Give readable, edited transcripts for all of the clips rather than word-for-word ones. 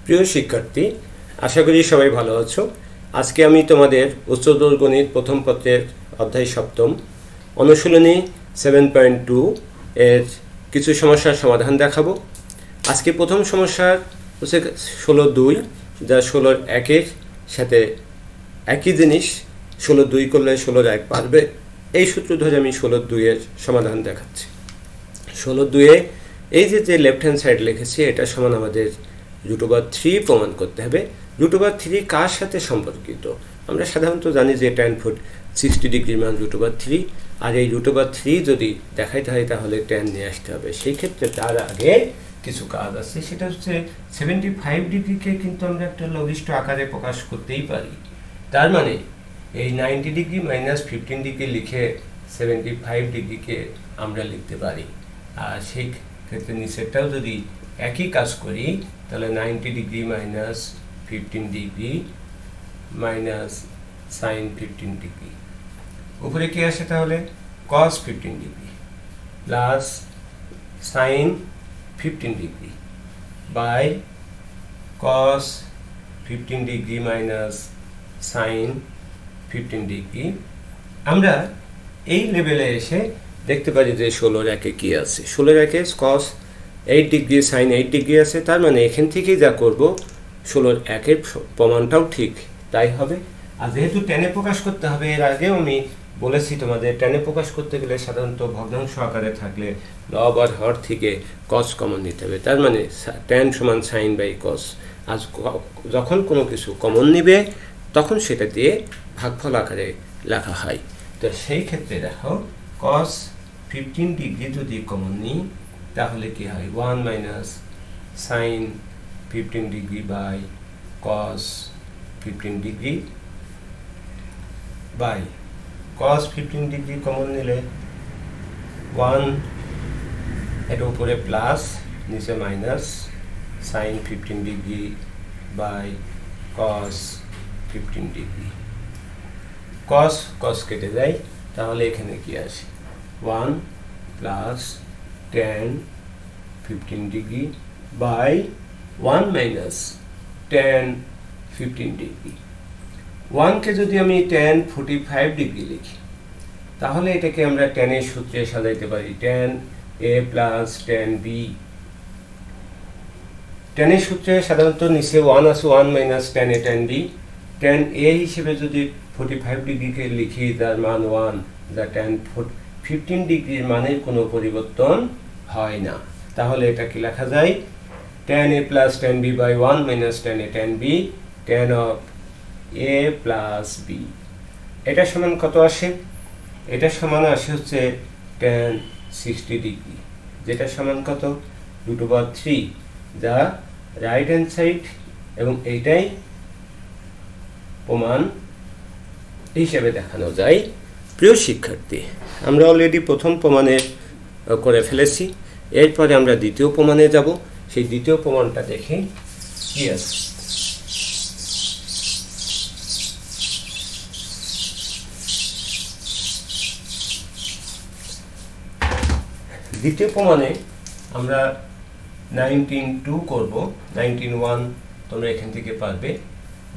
প্রিয় শিক্ষার্থী, আশা করি সবাই ভালো আছো। আজকে আমি তোমাদের উচ্চতর গণিত প্রথম পত্রের অধ্যায় সপ্তম অনুশীলনী 7.2 এর কিছু সমস্যার সমাধান দেখাবো। আজকে প্রথম সমস্যা হচ্ছে 16-2, যা 16-1 সাথে একই জিনিস। 16-2 করলে 16-1 পারবে, এই সূত্র ধরে আমি 16-2 এর সমাধান দেখাচ্ছি। 16-2 এই যে লেফট হ্যান্ড সাইড লিখেছি, এটা সমান আমাদের √3 প্রমাণ করতে হবে। √3 কার সাথে সম্পর্কিত? আমরা সাধারণত জানি যে tan ফুট 60 ডিগ্রির মান √3, আর এই √3 যদি দেখাইতে হয় তাহলে tan নিয়ে আসতে হবে। সেই ক্ষেত্রে তার আগে কিছু কাজ আছে, সেটা হচ্ছে 75 ডিগ্রিকে কিন্তু আমরা একটা লঘিষ্ঠ আকারে প্রকাশ করতেই পারি। তার মানে এই 90 ডিগ্রি মাইনাস 15 ডিগ্রি লিখে 75 ডিগ্রিকে আমরা লিখতে পারি। আর সেই ক্ষেত্রে নিচেরটাও যদি একই কাজ করি, তাহলে 90 degree minus 15 degree minus sine 15 degree, উপরে কি আসে তাহলে cos 15 degree plus sine 15 degree by cos 15 degree minus sine 15 degree. আমরা এই লেভেলে এসে দেখতে পারি যে 16-1 কি আছে। 16-1 cos 8 ডিগ্রি সাইন 8 ডিগ্রি আছে। তার মানে এখান থেকেই যা করব 16-1 প্রমাণটাও ঠিক তাই হবে। আর যেহেতু টেনে প্রকাশ করতে হবে, এর আগেও আমি বলেছি তোমাদের টেনে প্রকাশ করতে গেলে সাধারণত ভগ্নাংশ আকারে থাকলে লব আর হর থেকে cos কমন নিতে হবে। তার মানে tan সমান সাইন বাই cos। আজ যখন কোনো কিছু কমন নিবে তখন সেটা দিয়ে ভাগফল আকারে লেখা হয়। তো সেই ক্ষেত্রে দেখো cos 15 ডিগ্রি যদি কমন নিই তাহলে কি হয় 1 minus sine 15 degree by cos 15 degree by cos 15 degree common নিলে 1 এর উপরে প্লাস নিচে minus sine 15 degree by cos 15 degree. cos কেটে যায়, তাহলে এখানে কি আসে 1 plus tan 15 degree by 1 minus tan 15 degree. 1 কে যদি আমি tan 45 ডিগ্রি লিখি তাহলে এটাকে আমরা tan এর সূত্রে সাজাইতে পারি, tan a plus tan b। tan এর সূত্রে সাধারণত নিচে 1 আছে, 1 minus tan a tan b। tan a হিসেবে যদি 45 ডিগ্রিকে লিখি, তার মান 1, যা tan 15 ডিগ্রির মানের কোনো পরিবর্তন হয় না। তাহলে এটা কি লেখা যায় tan a plus tan b by 1 minus tan a tan b, tan of a plus b। এটা সমান কত আসে? এটা সমান আসে হচ্ছে tan 60 ডিগ্রি, যেটা সমান কত √3, যা রাইট হ্যান্ড সাইড, এবং এইটাই প্রমাণ হিসেবে দেখানো যায়। প্রিয় শিক্ষার্থী, আমরা অলরেডি প্রথম প্রমাণে করে ফেলেছি। এরপরে আমরা দ্বিতীয় প্রমাণে যাব। সেই দ্বিতীয় প্রমাণটা দেখে কি আছে। দ্বিতীয় প্রমাণে আমরা 19(2) করব। 19(1) তোমরা এখান থেকে পারবে।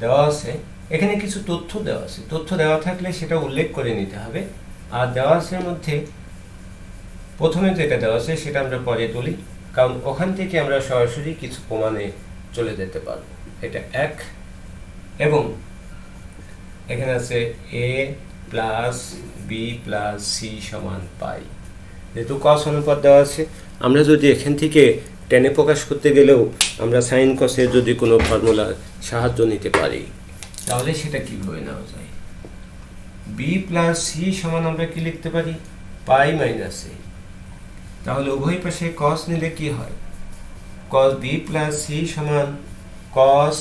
দেওয়া আছে, এখানে কিছু তথ্য দেওয়া আছে। তথ্য দেওয়া থাকলে সেটা উল্লেখ করে নিতে হবে। আর দেওয়া আছে মধ্যে প্রথমে যেটা দেওয়া আছে সেটা আমরা পরে তুলি, কারণ ওখান থেকে আমরা সরাসরি কিছু প্রমাণে চলে যেতে পারবো। এটা 1, এবং এখানে আছে a plus b plus c সমান পাই। যেহেতু cos অনুপাত দেওয়া আছে, আমরা যদি এখান থেকে টেনে প্রকাশ করতে গেলেও আমরা সাইন কসের যদি কোনো ফর্মুলার সাহায্য নিতে পারি, তাহলে সেটা কীভাবে নেওয়া যায়? b প্লাস c সমান আমরা কি লিখতে পারি? পাই মাইনাস a। তাহলে উভয় পাশে cos নিলে কি হয়? cos b প্লাস c সমান cos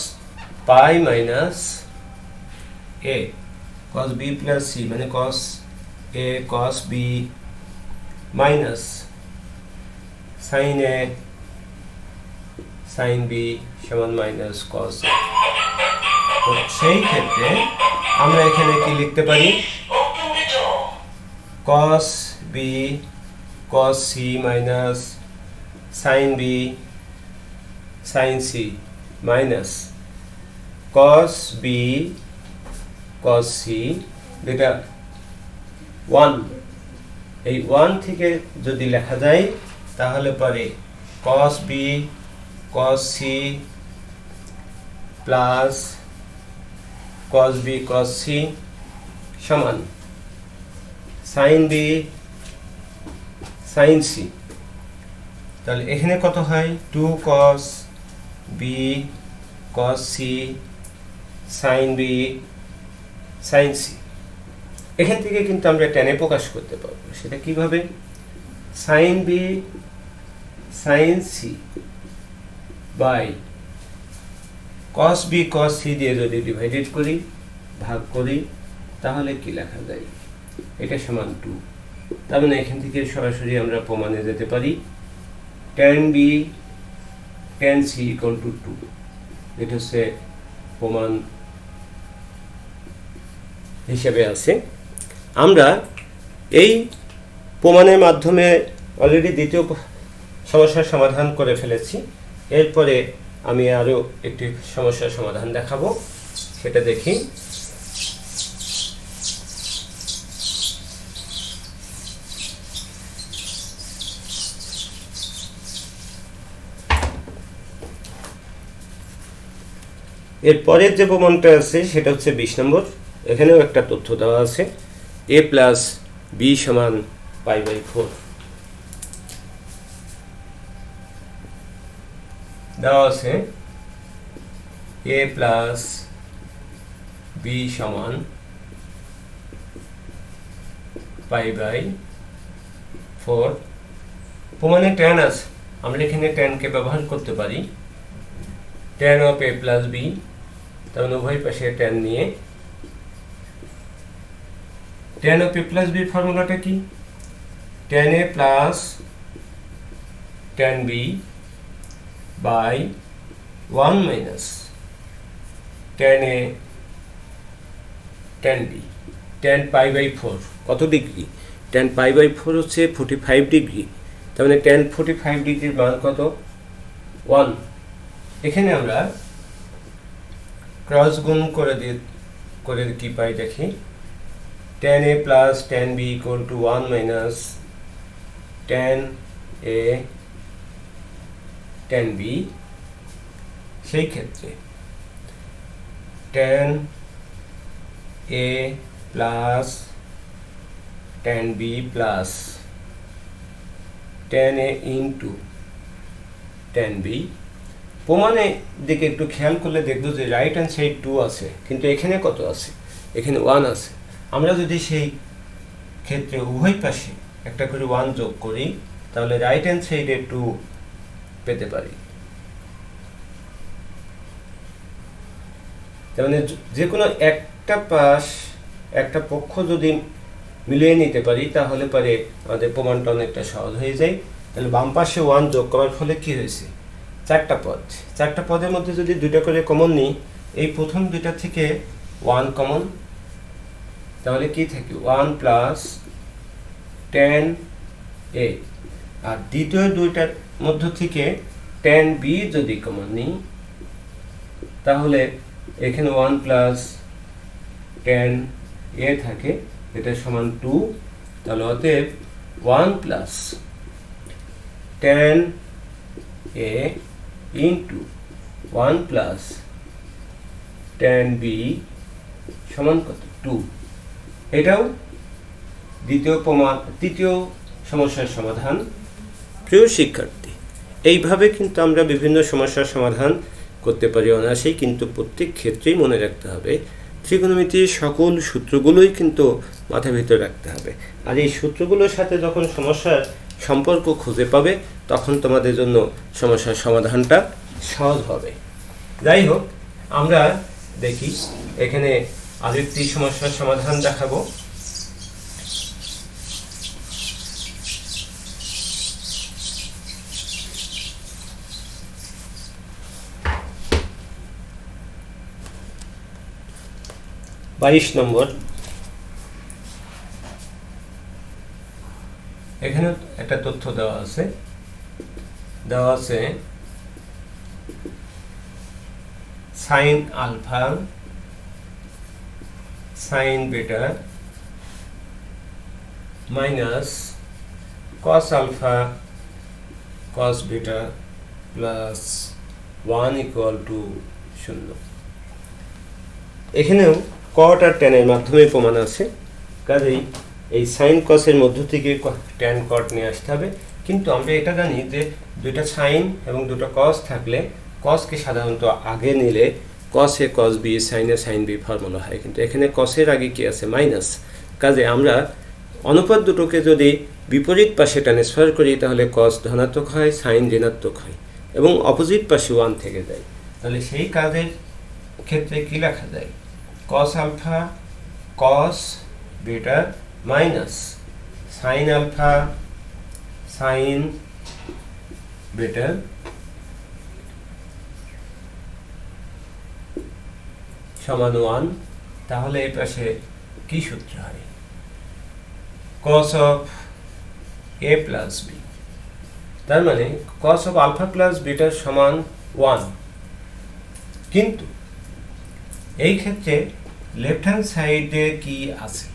পাই minus a। cos b plus c মানে cos a cos b minus sine a sine b সমান মাইনাস cos a। তো সেই ক্ষেত্রে আমরা এখানে কি লিখতে পারি? cos b cos c minus sin b sin c minus cos b cos c যেটা 1, এই 1 থেকে যদি লেখা যায় তাহলে পরে cos b cos c plus cos b cos c সমান sin b sin c। তাহলে এখানে কত হয় 2 cos b cos c sin b sin c। এখান থেকে কিন্তু আমরা টেনে প্রকাশ করতে পারবো। সেটা কিভাবে? sin b sin c by cos b cos c দিয়ে যদি ডিভাইডেড করি, ভাগ করি, তাহলে কি লেখা যায়? এটা সমান 2। তার মানে এখান থেকে সরাসরি আমরা প্রমাণে যেতে পারি tan b tan c equal to 2। এটা হচ্ছে প্রমাণ হিসেবে আছে। আমরা এই প্রমাণের মাধ্যমে অলরেডি দ্বিতীয় সমস্যার সমাধান করে ফেলেছি। এরপরে আমি আরও একটি সমস্যার সমাধান দেখাবো, সেটা দেখি। এর পরের যে প্রমাণটা আছে সেটা হচ্ছে 20 নম্বর। এখানেও একটা তথ্য দেওয়া আছে a প্লাস b সমান π/4 দেওয়া আছে। a প্লাস b সমান π/4। প্রমাণে tan আছে, আমরা এখানে tan কে ব্যবহার করতে পারি। tan of a plus b, তাহলে উভয় পাশে tan নিয়ে tan of a plus b ফর্মুলাটা কি? tan a plus tan b by 1 minus tan a tan b। tan π/4 কত ডিগ্রি? tan π/4 হচ্ছে 45 ডিগ্রি। তার মানে tan 45 ডিগ্রির মান কত? 1। এখানে আমরা ক্রস গুণ করে কি পাই দেখি। tan a plus tan b equal to 1 minus tan a tan b। সেই ক্ষেত্রে tan a plus tan b plus tan a into tan b। প্রমাণের দিকে একটু খেয়াল করলে দেখব যে রাইট হ্যান্ড সাইড 2 আছে, কিন্তু এখানে কত আছে? এখানে 1 আছে। আমরা যদি সেই ক্ষেত্রে উভয় পাশে একটা করে 1 যোগ করি, তাহলে রাইট হ্যান্ড সাইডে 2 পেতে পারি। তার মানে যে কোনো একটা পক্ষ যদি মিলিয়ে নিতে পারি, তাহলে পরে আমাদের প্রমাণটা অনেকটা সহজ হয়ে যায়। তাহলে বাম পাশে 1 যোগ করার ফলে কি হয়েছে? 4টা পদ। 4টা পদের মধ্যে যদি 2টা করে কমন নিই, এই প্রথম 2টা থেকে 1 কমন, তাহলে কি থাকে? 1 প্লাস tan a। আর দ্বিতীয় 2টার মধ্য থেকে tan b যদি কমন নিই, তাহলে এখানে 1 প্লাস tan a থাকে, এটা সমান 2। তাহলে অতএব 1 plus tan a into 1 plus tan b সমান কত? 2। এটাও তৃতীয় সমস্যার সমাধান। প্রিয় শিক্ষার্থী, এইভাবে কিন্তু আমরা বিভিন্ন সমস্যার সমাধান করতে পারি অনায়াসেই, কিন্তু প্রত্যেক ক্ষেত্রেই মনে রাখতে হবে ত্রিকোণমিতির সকল সূত্রগুলোই কিন্তু মাথার ভিতরে রাখতে হবে। আর এই সূত্রগুলোর সাথে যখন সমস্যার সম্পর্ক খুঁজে পাবে, তখন তোমাদের জন্য সমস্যার সমাধানটা সহজ হবে। যাই হোক, আমরা দেখি এখানে আরেকটি সমস্যার সমাধান দেখাবো। বাইশ নম্বর। এখানে একটা তথ্য দেওয়া আছে sine alpha sine beta minus cos alpha cos beta plus 1 equal to 0। এখানেও কট আর ট্যানের মাধ্যমে প্রমাণ আছে, কাজেই এই সাইন কসের মধ্য থেকে ট্যান কট নিয়ে আসতে হবে। কিন্তু আমরা এটা জানি যে দুইটা সাইন এবং দুটো কস থাকলে কসকে সাধারণত আগে নিলে কসে কস বি সাইনে সাইন বি ফর্মুলা হয়, কিন্তু এখানে কসের আগে কি আছে মাইনাস, কাজে আমরা অনুপাত দুটোকে যদি বিপরীত পাশে ট্রান্সফার করি তাহলে কস ধনাত্মক হয় সাইন ঋণাত্মক হয় এবং অপোজিট পাশে 1 থেকে যায়। তাহলে সেই কাজের ক্ষেত্রে কি লেখা যায়, cos alpha cos beta minus sine alpha sine beta সমান 1। তাহলে এই পাশে কি সূত্র হয়, cos of a plus b, তার মানে cos of alpha plus beta সমান 1। কিন্তু এই ক্ষেত্রে লেফট হ্যান্ড সাইডে কি আছে,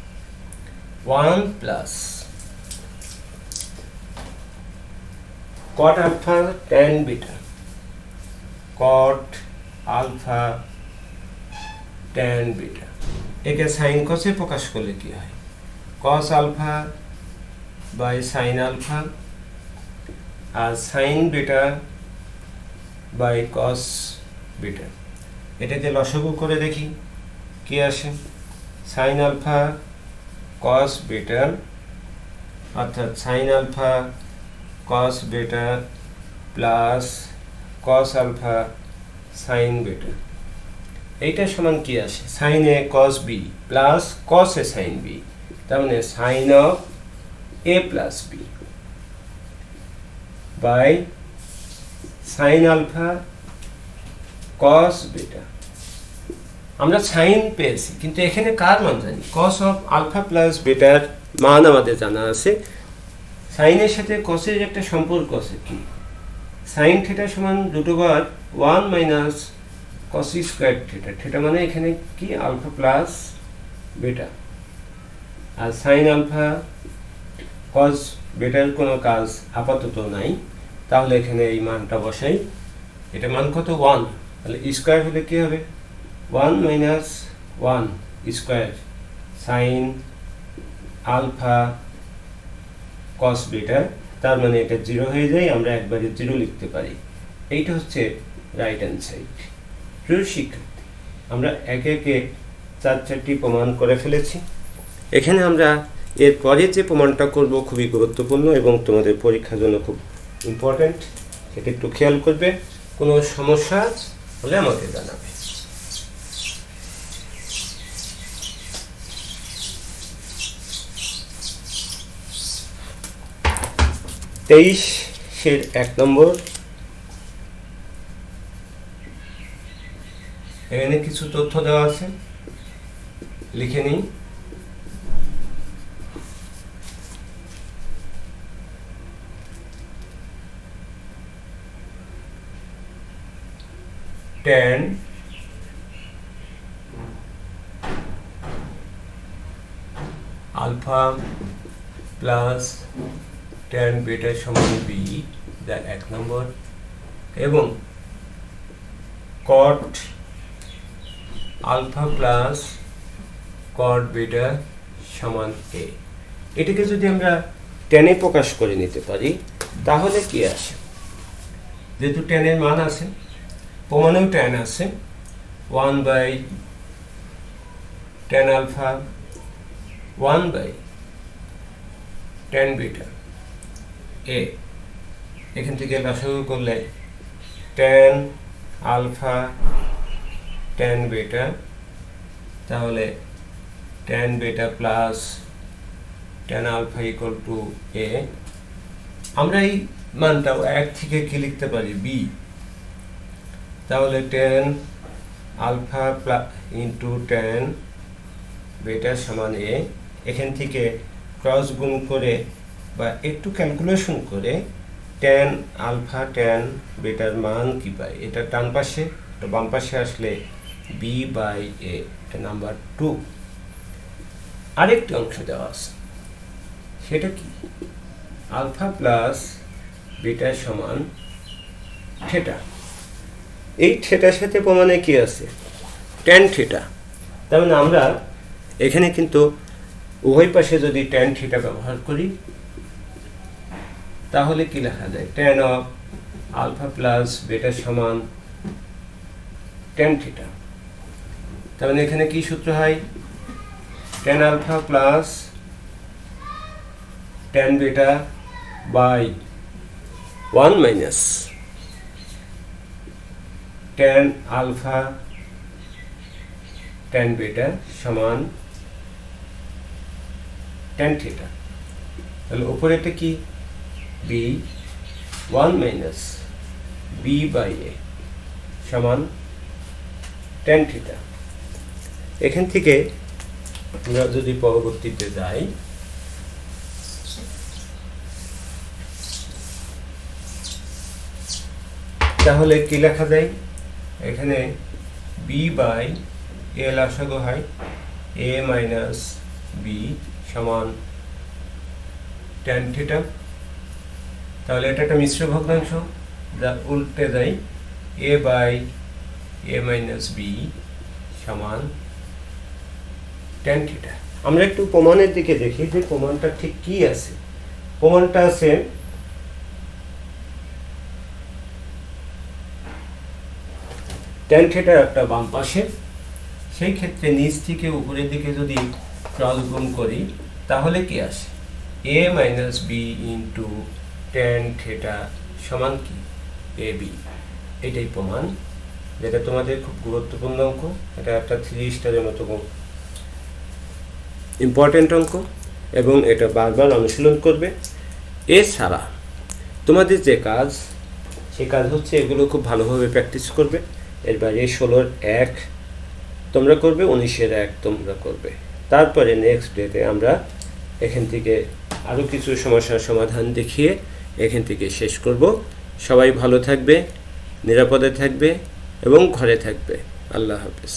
1 plus cot alpha tan beta, cot alpha tan beta, একে সাইন কসে প্রকাশ করলে কি হয়, cos alpha by sin alpha R sin beta by cos beta। এটাকে লসাগু করে দেখি কি আসে, sin alpha cos beta অর্থাৎ sin alpha cos beta plus cos alpha sin beta, এইটা সমান কি আসে, sin a cos b plus cos a sin b, তার মানে sin of a plus b by sin alpha cos beta। আমরা sign পেয়েছি, কিন্তু এখানে কার মান জানি, cos of alpha plus beta এর মান আমাদের জানা আছে। সাইনের সাথে cos-এর একটা সম্পর্ক আছে কি, sin থিটা সমান √1 minus cos square theta, theta মানে এখানে কি আলফা প্লাস বিটা, আর সাইন আলফা কস বেটার কোনো কাজ আপাতত নাই, তাহলে এখানে এই মানটা বসাই। এটা মান কত 1, তাহলে স্কয়ার হলে কি হবে 1 minus 1 square sine alpha cos beta, তার মানে এটা 0 হয়ে যায়, আমরা একবারে 0 লিখতে পারি। এইটা হচ্ছে রাইট হ্যান্ড সাইড। প্রিয় শিক্ষার্থী, আমরা একে একে 4টি প্রমাণ করে ফেলেছি। এখানে আমরা এর পরে যে প্রমাণটা করব খুবই গুরুত্বপূর্ণ এবং তোমাদের পরীক্ষার জন্য খুব ইম্পর্টেন্ট, সেটা একটু খেয়াল করবে। কোনো সমস্যা হলে আমাকে জানাবে। তেইশের 1 নম্বর, এখানে কিছু তথ্য দেওয়া আছে, লিখে নিই। tan alpha plus tan beta সমান b, যা 1 নম্বর, এবং cot alpha plus cot beta সমান a। এটাকে যদি আমরা tan-এ প্রকাশ করে নিতে পারি তাহলে কি আসে, যেহেতু tan-এর মান আছে, প্রমাণেও tan আছে, 1 by tan alpha 1 by tan beta a, এখান থেকে লসাগু করলে tan alpha tan beta, তাহলে tan beta plus tan alpha equal to a। আমরা এই মানটাও 1 থেকে কি লিখতে পারি b, তাহলে tan alpha into tan beta সমান a। এখান থেকে ক্রস গুণ করে বা একটু ক্যালকুলেশন করে ট্যান আলফা ট্যান বেটার মান কি পাই, এটা ডান পাশে, তো বাম পাশে আসলে বি বাই এ, এটা নাম্বার 2। আরেকটি অংশ দেওয়া আছে, সেটা কি, আলফা প্লাস বিটা সমান থিটা। এই থিটার সাথে প্রমাণে কি আছে, ট্যান থিটা। তার মানে আমরা এখানে কিন্তু উভয় পাশে যদি ট্যান থিটা ব্যবহার করি তাহলে কি লেখা যায়, tan of alpha plus beta সমান ট্যান থিটা। তার মানে এখানে কি সূত্র হয়, tan alpha plus tan beta by 1 minus tan alpha tan beta সমান ট্যান থিটা। তাহলে উপরেটা কি, B 1 minus B by A সমান ট্যান থিটা। এখান থেকে আমরা যদি পরবর্তীতে যাই, তাহলে কি লেখা যায়, এখানে বি বাই এ লসাগু হয় এ মাইনাস বি সমান ট্যান থিটা। তাহলে এটা একটা মিশ্র ভগ্নাংশ, যা উল্টে যায় এ বাই এ মাইনাস বি সমান ট্যান থিটা। আমরা একটু প্রমাণের দিকে দেখি যে প্রমাণটা ঠিক কি আছে। প্রমাণটা আছে ট্যান থিটার একটা বাম পাশে, সেই ক্ষেত্রে নিচ থেকে উপরের দিকে যদি ক্রস গুণ করি তাহলে কি আসে, A minus B into tan theta সমান কি, এ বি। এটাই প্রমাণ, যেটা তোমাদের খুব গুরুত্বপূর্ণ অঙ্ক। এটা একটা 3 স্টারের মতো ইম্পর্টেন্ট অঙ্ক এবং এটা বারবার অনুশীলন করবে। এছাড়া তোমাদের যে কাজ, সে কাজ হচ্ছে এগুলো খুব ভালোভাবে প্র্যাকটিস করবে। এর বাইরে 16-র 1 তোমরা করবে, 19-এর 1 তোমরা করবে। তারপরে নেক্সট ডেতে আমরা এখান থেকে আরও কিছু সমস্যার সমাধান দেখিয়ে এখান থেকে শেষ করব। সবাই ভালো থাকবে, নিরাপদে থাকবে এবং ঘরে থাকবে। আল্লাহ হাফেজ।